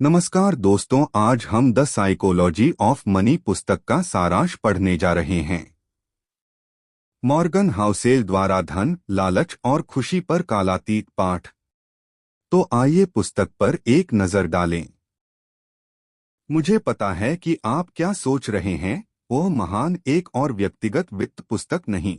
नमस्कार दोस्तों, आज हम द साइकोलॉजी ऑफ मनी पुस्तक का सारांश पढ़ने जा रहे हैं। मॉर्गन हाउसेल द्वारा धन, लालच और खुशी पर कालातीत पाठ। तो आइए पुस्तक पर एक नजर डालें। मुझे पता है कि आप क्या सोच रहे हैं, वो महान एक और व्यक्तिगत वित्त पुस्तक नहीं।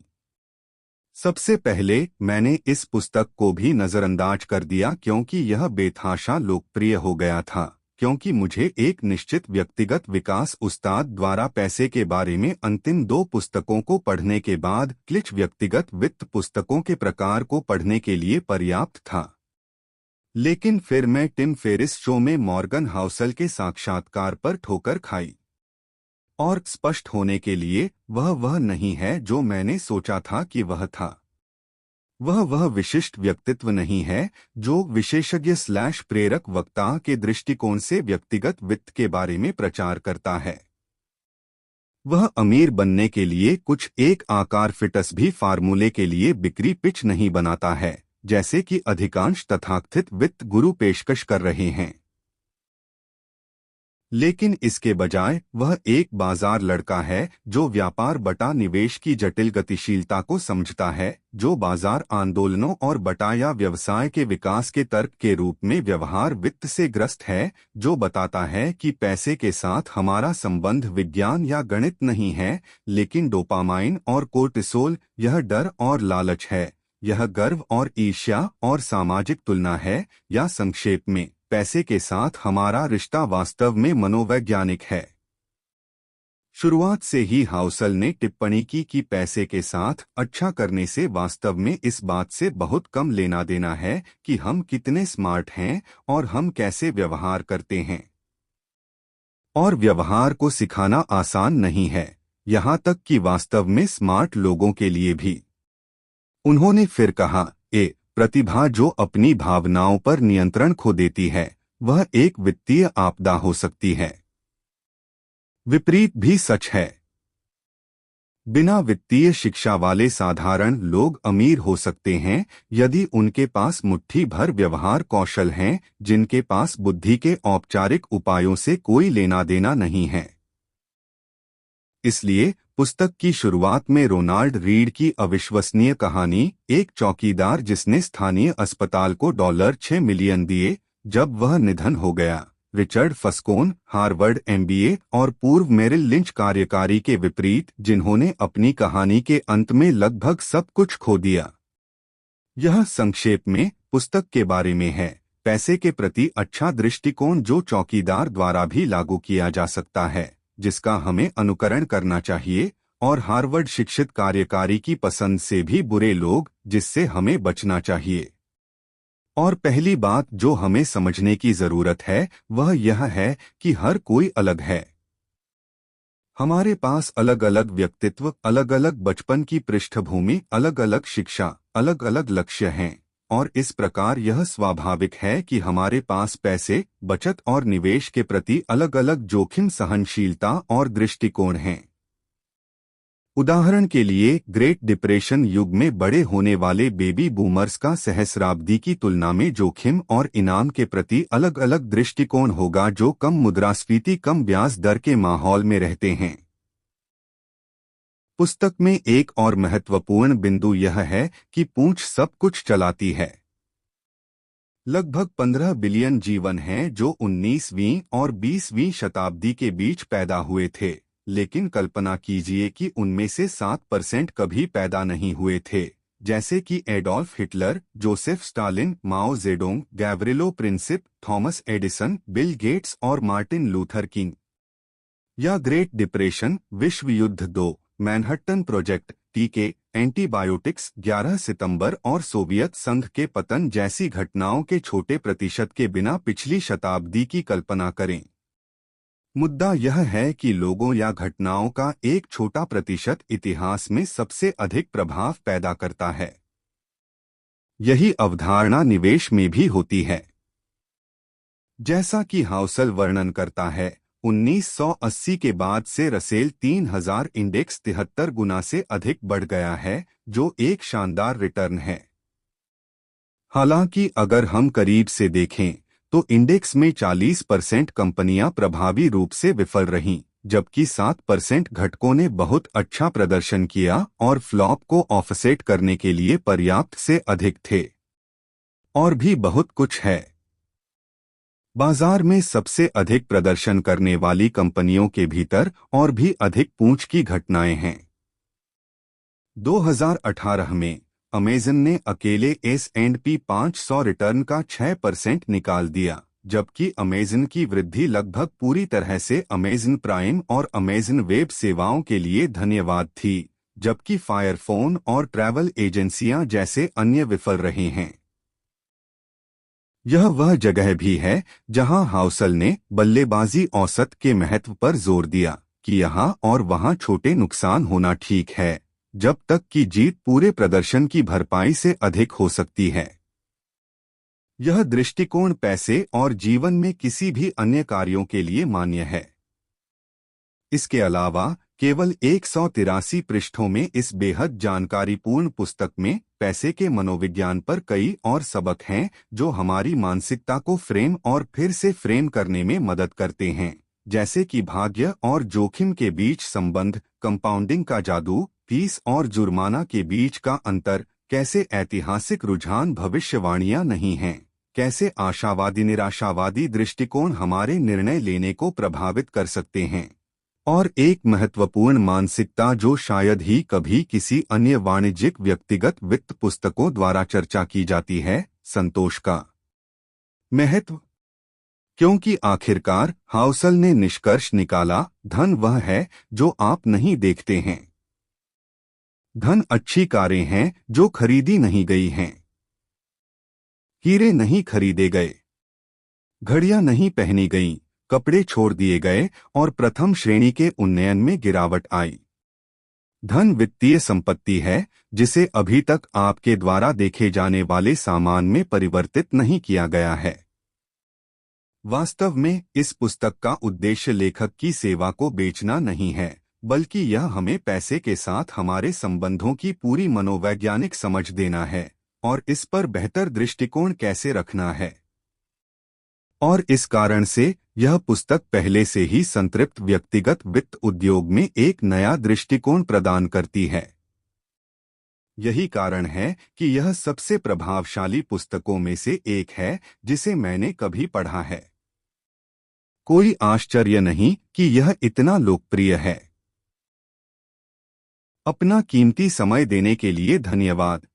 सबसे पहले मैंने इस पुस्तक को भी नजरअंदाज कर दिया क्योंकि यह बेतहाशा लोकप्रिय हो गया था, क्योंकि मुझे एक निश्चित व्यक्तिगत विकास उस्ताद द्वारा पैसे के बारे में अंतिम दो पुस्तकों को पढ़ने के बाद क्लिच व्यक्तिगत वित्त पुस्तकों के प्रकार को पढ़ने के लिए पर्याप्त था। लेकिन फिर मैं टिम फेरिस शो में मॉर्गन हाउसेल के साक्षात्कार पर ठोकर खाई। और स्पष्ट होने के लिए वह नहीं है जो मैंने सोचा था कि वह था। वह विशिष्ट व्यक्तित्व नहीं है जो विशेषज्ञ / प्रेरक वक्ता के दृष्टिकोण से व्यक्तिगत वित्त के बारे में प्रचार करता है। वह अमीर बनने के लिए कुछ एक आकार फिटस भी फार्मूले के लिए बिक्री पिच नहीं बनाता है, जैसे कि अधिकांश तथाकथित वित्त गुरु पेशकश कर रहे हैं। लेकिन इसके बजाय वह एक बाजार लड़का है जो व्यापार बटा निवेश की जटिल गतिशीलता को समझता है, जो बाजार आंदोलनों और बटा या व्यवसाय के विकास के तर्क के रूप में व्यवहार वित्त से ग्रस्त है, जो बताता है कि पैसे के साथ हमारा संबंध विज्ञान या गणित नहीं है, लेकिन डोपामाइन और कोर्टिसोल, यह डर और लालच है, यह गर्व और ईर्ष्या और सामाजिक तुलना है, या संक्षेप में पैसे के साथ हमारा रिश्ता वास्तव में मनोवैज्ञानिक है। शुरुआत से ही हाउसेल ने टिप्पणी की कि पैसे के साथ अच्छा करने से वास्तव में इस बात से बहुत कम लेना देना है कि हम कितने स्मार्ट हैं और हम कैसे व्यवहार करते हैं। और व्यवहार को सिखाना आसान नहीं है, यहाँ तक कि वास्तव में स्मार्ट लोगों के लिए भी। उन्होंने फिर कहा, प्रतिभा जो अपनी भावनाओं पर नियंत्रण खो देती है, वह एक वित्तीय आपदा हो सकती है। विपरीत भी सच है। बिना वित्तीय शिक्षा वाले साधारण लोग अमीर हो सकते हैं यदि उनके पास मुट्ठी भर व्यवहार कौशल हैं, जिनके पास बुद्धि के औपचारिक उपायों से कोई लेना देना नहीं है। इसलिए पुस्तक की शुरुआत में रोनाल्ड रीड की अविश्वसनीय कहानी, एक चौकीदार जिसने स्थानीय अस्पताल को $6 मिलियन दिए जब वह निधन हो गया, रिचर्ड फस्कोन, हार्वर्ड MBA और पूर्व मेरिल लिंच कार्यकारी के विपरीत, जिन्होंने अपनी कहानी के अंत में लगभग सब कुछ खो दिया। यह संक्षेप में पुस्तक के बारे में है, पैसे के प्रति अच्छा दृष्टिकोण जो चौकीदार द्वारा भी लागू किया जा सकता है, जिसका हमें अनुकरण करना चाहिए, और हार्वर्ड शिक्षित कार्यकारी की पसंद से भी बुरे लोग जिससे हमें बचना चाहिए। और पहली बात जो हमें समझने की जरूरत है वह यह है कि हर कोई अलग है। हमारे पास अलग अलग व्यक्तित्व, अलग अलग बचपन की पृष्ठभूमि, अलग अलग शिक्षा, अलग अलग लक्ष्य हैं, और इस प्रकार यह स्वाभाविक है कि हमारे पास पैसे, बचत और निवेश के प्रति अलग अलग जोखिम सहनशीलता और दृष्टिकोण हैं। उदाहरण के लिए, ग्रेट डिप्रेशन युग में बड़े होने वाले बेबी बूमर्स का सहस्राब्दी की तुलना में जोखिम और इनाम के प्रति अलग अलग दृष्टिकोण होगा जो कम मुद्रास्फीति, कम ब्याज दर के माहौल में रहते हैं। पुस्तक में एक और महत्वपूर्ण बिंदु यह है कि पूंछ सब कुछ चलाती है। लगभग 15 बिलियन जीवन हैं जो 19वीं और 20वीं शताब्दी के बीच पैदा हुए थे, लेकिन कल्पना कीजिए कि उनमें से 7% कभी पैदा नहीं हुए थे, जैसे कि एडोल्फ हिटलर, जोसेफ स्टालिन, माओ Zedong, Gavrilo Princip, Thomas Edison, Bill Gates और मार्टिन लूथर किंग। या ग्रेट डिप्रेशन, विश्व युद्ध 2, मैनहट्टन प्रोजेक्ट, टीके, एंटीबायोटिक्स, 11 सितंबर और सोवियत संघ के पतन जैसी घटनाओं के छोटे प्रतिशत के बिना पिछली शताब्दी की कल्पना करें। मुद्दा यह है कि लोगों या घटनाओं का एक छोटा प्रतिशत इतिहास में सबसे अधिक प्रभाव पैदा करता है। यही अवधारणा निवेश में भी होती है। जैसा कि हाउसेल वर्णन करता है, 1980 के बाद से रसेल 3000 इंडेक्स 73 गुना से अधिक बढ़ गया है, जो एक शानदार रिटर्न है। हालांकि अगर हम करीब से देखें तो इंडेक्स में 40% कंपनियां प्रभावी रूप से विफल रहीं, जबकि 7% घटकों ने बहुत अच्छा प्रदर्शन किया और फ्लॉप को ऑफसेट करने के लिए पर्याप्त से अधिक थे। और भी बहुत कुछ है। बाजार में सबसे अधिक प्रदर्शन करने वाली कंपनियों के भीतर और भी अधिक पूंछ की घटनाएं हैं। 2018 में अमेज़न ने अकेले S&P 500 रिटर्न का 6% निकाल दिया, जबकि अमेज़न की वृद्धि लगभग पूरी तरह से अमेज़न प्राइम और अमेज़न वेब सेवाओं के लिए धन्यवाद थी, जबकि फायरफोन और ट्रैवल एजेंसियां जैसे अन्य विफल रहे हैं। यह वह जगह भी है जहां हाउसल ने बल्लेबाजी औसत के महत्व पर जोर दिया कि यहां और वहां छोटे नुकसान होना ठीक है, जब तक कि जीत पूरे प्रदर्शन की भरपाई से अधिक हो सकती है। यह दृष्टिकोण पैसे और जीवन में किसी भी अन्य कार्यों के लिए मान्य है। इसके अलावा केवल 183 पृष्ठों में इस बेहद जानकारीपूर्ण पुस्तक में पैसे के मनोविज्ञान पर कई और सबक हैं जो हमारी मानसिकता को फ्रेम और फिर से फ्रेम करने में मदद करते हैं, जैसे कि भाग्य और जोखिम के बीच संबंध, कंपाउंडिंग का जादू, फीस और जुर्माना के बीच का अंतर, कैसे ऐतिहासिक रुझान भविष्यवाणियां नहीं हैं, कैसे आशावादी निराशावादी दृष्टिकोण हमारे निर्णय लेने को प्रभावित कर सकते हैं, और एक महत्वपूर्ण मानसिकता जो शायद ही कभी किसी अन्य वाणिज्यिक व्यक्तिगत वित्त पुस्तकों द्वारा चर्चा की जाती है, संतोष का महत्व। क्योंकि आखिरकार हाउसल ने निष्कर्ष निकाला, धन वह है जो आप नहीं देखते हैं। धन अच्छी कारें हैं जो खरीदी नहीं गई हैं, हीरे नहीं खरीदे गए, घड़ियां नहीं पहनी गईं, कपड़े छोड़ दिए गए और प्रथम श्रेणी के उन्नयन में गिरावट आई। धन वित्तीय संपत्ति है जिसे अभी तक आपके द्वारा देखे जाने वाले सामान में परिवर्तित नहीं किया गया है। वास्तव में इस पुस्तक का उद्देश्य लेखक की सेवा को बेचना नहीं है, बल्कि यह हमें पैसे के साथ हमारे संबंधों की पूरी मनोवैज्ञानिक समझ देना है और इस पर बेहतर दृष्टिकोण कैसे रखना है। और इस कारण से यह पुस्तक पहले से ही संतृप्त व्यक्तिगत वित्त उद्योग में एक नया दृष्टिकोण प्रदान करती है। यही कारण है कि यह सबसे प्रभावशाली पुस्तकों में से एक है जिसे मैंने कभी पढ़ा है। कोई आश्चर्य नहीं कि यह इतना लोकप्रिय है। अपना कीमती समय देने के लिए धन्यवाद।